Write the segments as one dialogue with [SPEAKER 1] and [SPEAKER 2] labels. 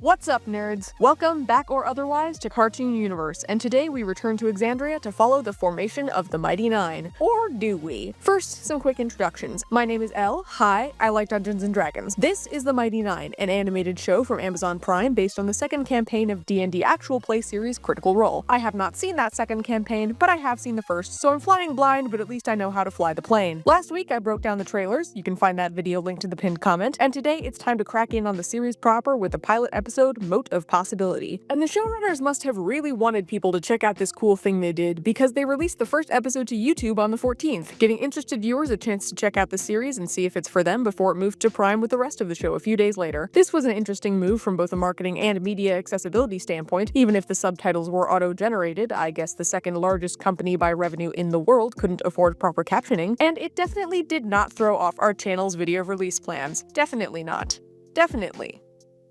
[SPEAKER 1] What's up, nerds? Welcome, back or otherwise, to Cartoon Universe, and today we return to Exandria to follow the formation of the Mighty Nine. Or do we? First, some quick introductions. My name is Elle. Hi, I like Dungeons & Dragons. This is the Mighty Nine, an animated show from Amazon Prime based on the second campaign of D&D actual play series Critical Role. I have not seen that second campaign, but I have seen the first, so I'm flying blind, but at least I know how to fly the plane. Last week, I broke down the trailers. You can find that video linked to the pinned comment, and today it's time to crack in on the series proper with the pilot episode, Moat of Possibility. And the showrunners must have really wanted people to check out this cool thing they did, because they released the first episode to YouTube on the 14th, giving interested viewers a chance to check out the series and see if it's for them before it moved to Prime with the rest of the show a few days later. This was an interesting move from both a marketing and media accessibility standpoint. Even if the subtitles were auto-generated, I guess the second largest company by revenue in the world couldn't afford proper captioning, and it definitely did not throw off our channel's video release plans. Definitely not. Definitely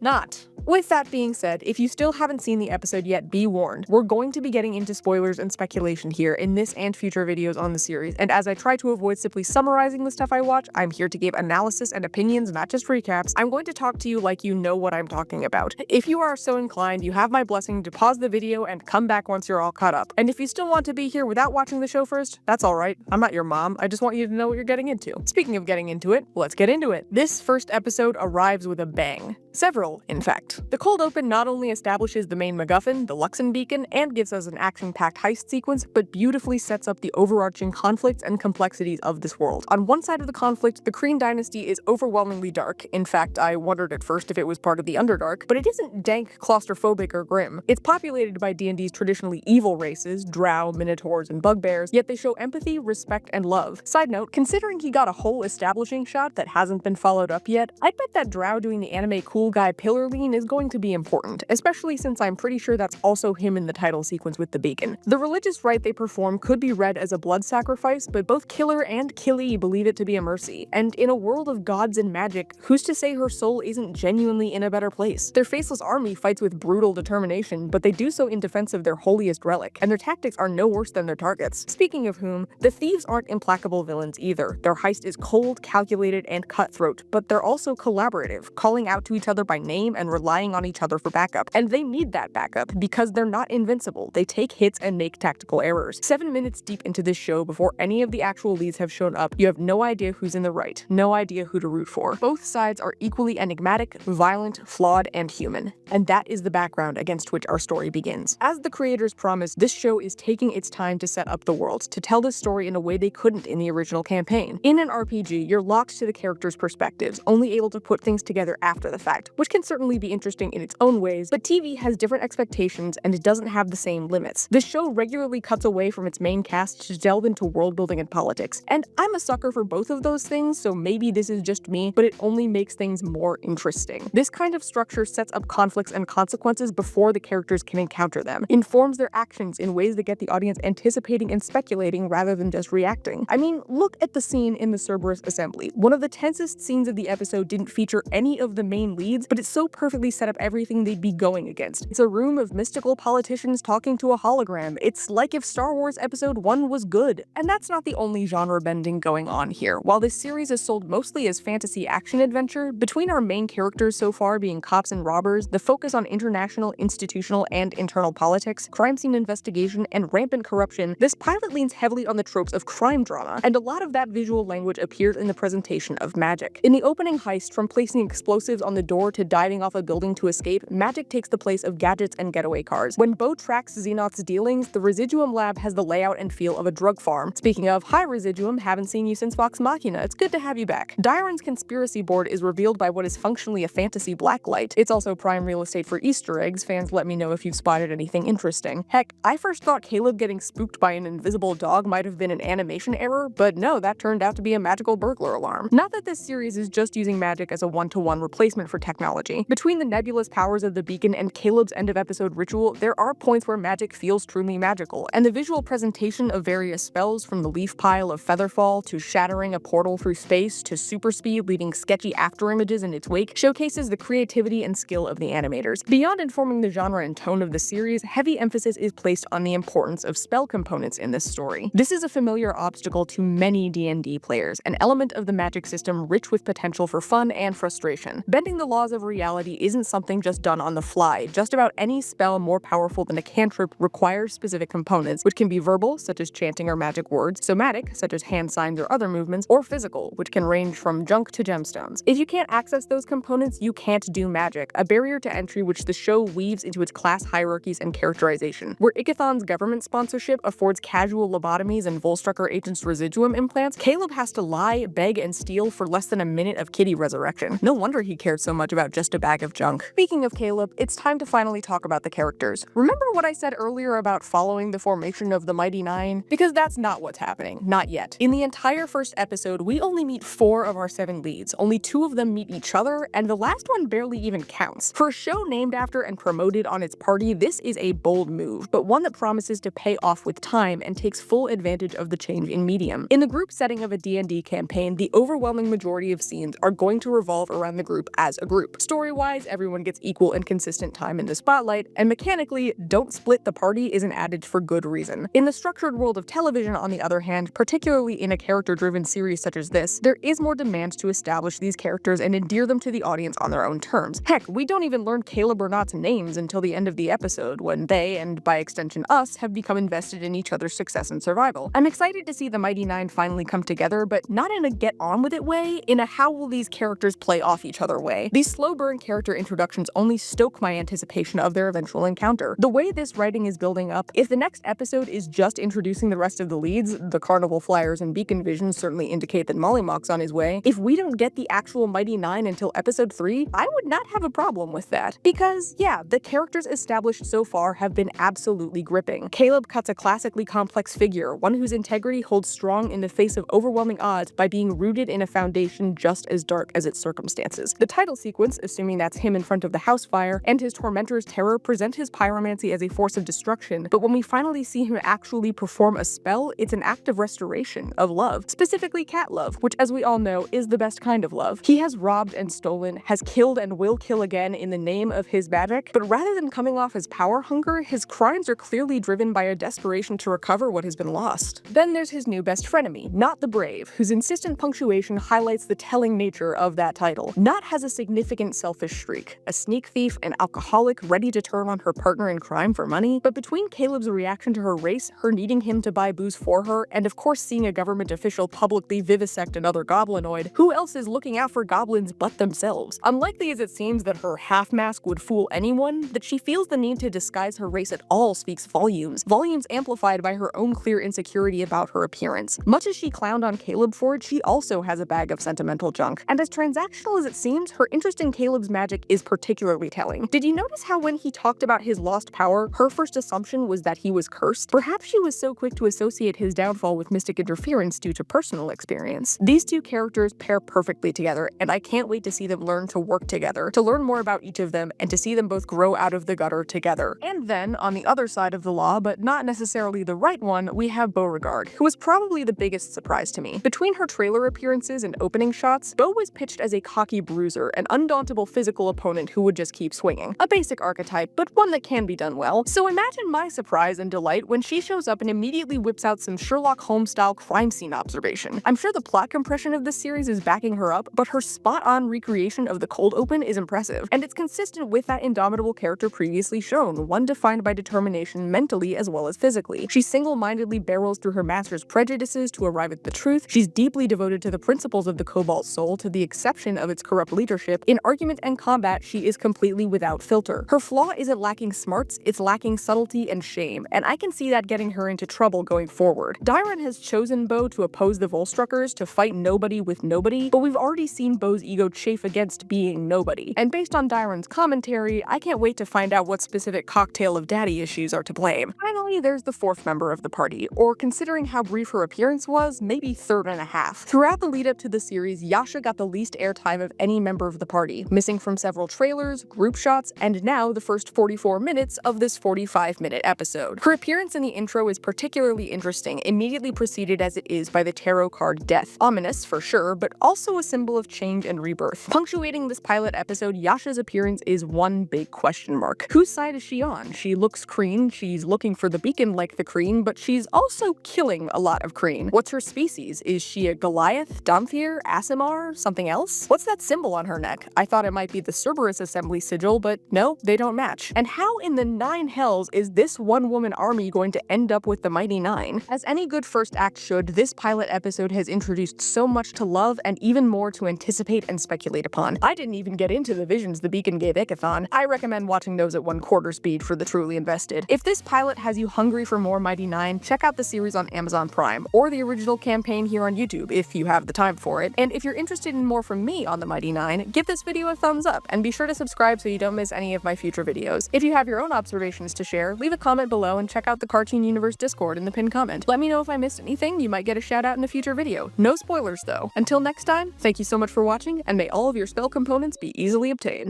[SPEAKER 1] not. With that being said, if you still haven't seen the episode yet, be warned. We're going to be getting into spoilers and speculation here in this and future videos on the series, and as I try to avoid simply summarizing the stuff I watch, I'm here to give analysis and opinions, not just recaps. I'm going to talk to you like you know what I'm talking about. If you are so inclined, you have my blessing to pause the video and come back once you're all caught up. And if you still want to be here without watching the show first, that's alright. I'm not your mom, I just want you to know what you're getting into. Speaking of getting into it, let's get into it. This first episode arrives with a bang. Several, in fact. The cold open not only establishes the main MacGuffin, the Luxon beacon, and gives us an action-packed heist sequence, but beautifully sets up the overarching conflicts and complexities of this world. On one side of the conflict, the Kreen dynasty is overwhelmingly dark. In fact, I wondered at first if it was part of the Underdark, but it isn't dank, claustrophobic, or grim. It's populated by D&D's traditionally evil races, drow, minotaurs, and bugbears, yet they show empathy, respect, and love. Side note, considering he got a whole establishing shot that hasn't been followed up yet, I'd bet that drow doing the anime cool guy pillar lean is going to be important, especially since I'm pretty sure that's also him in the title sequence with the beacon. The religious rite they perform could be read as a blood sacrifice, but both Killer and Killy believe it to be a mercy. And in a world of gods and magic, who's to say her soul isn't genuinely in a better place? Their faceless army fights with brutal determination, but they do so in defense of their holiest relic, and their tactics are no worse than their targets. Speaking of whom, the thieves aren't implacable villains either. Their heist is cold, calculated, and cutthroat, but they're also collaborative, calling out to each other by name and relying on each other for backup. And they need that backup because they're not invincible. They take hits and make tactical errors. 7 minutes deep into this show, before any of the actual leads have shown up, you have no idea who's in the right, no idea who to root for. Both sides are equally enigmatic, violent, flawed, and human. And that is the background against which our story begins. As the creators promised, this show is taking its time to set up the world, to tell this story in a way they couldn't in the original campaign. In an RPG, you're locked to the characters' perspectives, only able to put things together after the fact, which can certainly be interesting in its own ways, but TV has different expectations and it doesn't have the same limits. The show regularly cuts away from its main cast to delve into world building and politics, and I'm a sucker for both of those things, so maybe this is just me, but it only makes things more interesting. This kind of structure sets up conflicts and consequences before the characters can encounter them, informs their actions in ways that get the audience anticipating and speculating rather than just reacting. I mean, look at the scene in the Cerberus Assembly. One of the tensest scenes of the episode didn't feature any of the main leads, but it so perfectly set up everything they'd be going against. It's a room of mystical politicians talking to a hologram. It's like if Star Wars Episode 1 was good. And that's not the only genre bending going on here. While this series is sold mostly as fantasy action adventure, between our main characters so far being cops and robbers, the focus on international, institutional, and internal politics, crime scene investigation, and rampant corruption, this pilot leans heavily on the tropes of crime drama, and a lot of that visual language appears in the presentation of magic. In the opening heist, from placing explosives on the door to diving off a building to escape, magic takes the place of gadgets and getaway cars. When Bo tracks Xenoth's dealings, the Residuum lab has the layout and feel of a drug farm. Speaking of, hi Residuum, haven't seen you since Vox Machina, it's good to have you back. Dairon's conspiracy board is revealed by what is functionally a fantasy blacklight. It's also prime real estate for Easter eggs. Fans, let me know if you've spotted anything interesting. Heck, I first thought Caleb getting spooked by an invisible dog might have been an animation error, but no, that turned out to be a magical burglar alarm. Not that this series is just using magic as a one-to-one replacement for technology. Between the nebulous powers of the beacon and Caleb's end-of-episode ritual, there are points where magic feels truly magical, and the visual presentation of various spells, from the leaf pile of Featherfall to shattering a portal through space to super speed leaving sketchy afterimages in its wake, showcases the creativity and skill of the animators. Beyond informing the genre and tone of the series, heavy emphasis is placed on the importance of spell components in this story. This is a familiar obstacle to many D&D players, an element of the magic system rich with potential for fun and frustration. Bending the laws of reality isn't something just done on the fly. Just about any spell more powerful than a cantrip requires specific components, which can be verbal, such as chanting or magic words, somatic, such as hand signs or other movements, or physical, which can range from junk to gemstones. If you can't access those components, you can't do magic, a barrier to entry which the show weaves into its class hierarchies and characterization. Where Ikathon's government sponsorship affords casual lobotomies and Volstrucker agents' residuum implants, Caleb has to lie, beg, and steal for less than a minute of kitty resurrection. No wonder he cared so much about just a bag of junk. Speaking of Caleb, it's time to finally talk about the characters. Remember what I said earlier about following the formation of the Mighty Nine? Because that's not what's happening. Not yet. In the entire first episode, we only meet 4 of our 7 leads. Only 2 of them meet each other, and the last one barely even counts. For a show named after and promoted on its party, this is a bold move, but one that promises to pay off with time and takes full advantage of the change in medium. In the group setting of a D&D campaign, the overwhelming majority of scenes are going to revolve around the group as a group. Story-wise, everyone gets equal and consistent time in the spotlight, and mechanically, don't split the party is an adage for good reason. In the structured world of television, on the other hand, particularly in a character-driven series such as this, there is more demand to establish these characters and endear them to the audience on their own terms. Heck, we don't even learn Caleb or Not's names until the end of the episode, when they, and by extension us, have become invested in each other's success and survival. I'm excited to see the Mighty Nine finally come together, but not in a get-on-with-it way, in a how will these characters play off each other way. These slow-burn character introductions only stoke my anticipation of their eventual encounter. The way this writing is building up, if the next episode is just introducing the rest of the leads, the Carnival Flyers and Beacon Vision certainly indicate that Mollymock's on his way, if we don't get the actual Mighty Nine until episode 3, I would not have a problem with that. Because, yeah, the characters established so far have been absolutely gripping. Caleb cuts a classically complex figure, one whose integrity holds strong in the face of overwhelming odds by being rooted in a foundation just as dark as its circumstances. The title sequence, assuming that's him in front of the house fire, and his tormentor's terror present his pyromancy as a force of destruction, but when we finally see him actually perform a spell, it's an act of restoration, of love, specifically cat love, which as we all know is the best kind of love. He has robbed and stolen, has killed and will kill again in the name of his magic, but rather than coming off as power hunger, his crimes are clearly driven by a desperation to recover what has been lost. Then there's his new best frenemy, Not the Brave, whose insistent punctuation highlights the telling nature of that title. Not has a significant selfish streak, a sneak thief, an alcoholic ready to turn on her partner in crime for money, but between Caleb's reaction to her race, her needing him to buy booze for her, and of course seeing a government official publicly vivisect another goblinoid, who else is looking out for goblins but themselves? Unlikely as it seems that her half-mask would fool anyone, that she feels the need to disguise her race at all speaks volumes. Volumes amplified by her own clear insecurity about her appearance. Much as she clowned on Caleb for it, she also has a bag of sentimental junk. And as transactional as it seems, her interest in Caleb's magic is particularly telling. Did you notice how when he talked about his lost power, her first assumption was that he was cursed? Perhaps she was so quick to associate his downfall with mystic interference due to personal experience. These two characters pair perfectly together, and I can't wait to see them learn to work together, to learn more about each of them, and to see them both grow out of the gutter together. And then, on the other side of the law, but not necessarily the right one, we have Beauregard, who was probably the biggest surprise to me. Between her trailer appearances and opening shots, Beau was pitched as a cocky bruiser, an undauntable physical opponent who would just keep swinging. A basic archetype, but one that can be done well. So imagine my surprise and delight when she shows up and immediately whips out some Sherlock Holmes-style crime scene observation. I'm sure the plot compression of this series is backing her up, but her spot-on recreation of the cold open is impressive, and it's consistent with that indomitable character previously shown, one defined by determination mentally as well as physically. She single-mindedly barrels through her master's prejudices to arrive at the truth. She's deeply devoted to the principles of the Cobalt Soul, to the exception of its corrupt leadership. In argument and combat, she is completely without filter. Her flaw isn't lacking smarts, it's lacking subtlety and shame, and I can see that getting her into trouble going forward. Dairon has chosen Beau to oppose the Volstruckers, to fight nobody with nobody, but we've already seen Beau's ego chafe against being nobody. And based on Dairon's commentary, I can't wait to find out what specific cocktail of daddy issues are to blame. Finally, there's the 4th member of the party, or considering how brief her appearance was, maybe 3rd and a half. Throughout the lead up to the series, Yasha got the least airtime of any member of the party, missing from several trailers, group shots, and now the first 44 minutes of this 45-minute episode. Her appearance in the intro is particularly interesting, immediately preceded as it is by the tarot card Death. Ominous, for sure, but also a symbol of change and rebirth. Punctuating this pilot episode, Yasha's appearance is one big question mark. Whose side is she on? She looks Kreen, she's looking for the beacon like the Kreen, but she's also killing a lot of Kreen. What's her species? Is she a Goliath, Domthir, Aasimar, something else? What's that symbol on her neck? I thought thought it might be the Cerberus Assembly sigil, but no, they don't match. And how in the nine hells is this one-woman army going to end up with the Mighty Nine? As any good first act should, this pilot episode has introduced so much to love and even more to anticipate and speculate upon. I didn't even get into the visions the beacon gave Ikathon. I recommend watching those at 1/4 speed for the truly invested. If this pilot has you hungry for more Mighty Nine, check out the series on Amazon Prime, or the original campaign here on YouTube if you have the time for it. And if you're interested in more from me on the Mighty Nine, give this video a thumbs up, and be sure to subscribe so you don't miss any of my future videos. If you have your own observations to share, leave a comment below and check out the Cartoon Universe Discord in the pinned comment. Let me know if I missed anything, you might get a shout out in a future video. No spoilers though. Until next time, thank you so much for watching, and may all of your spell components be easily obtained.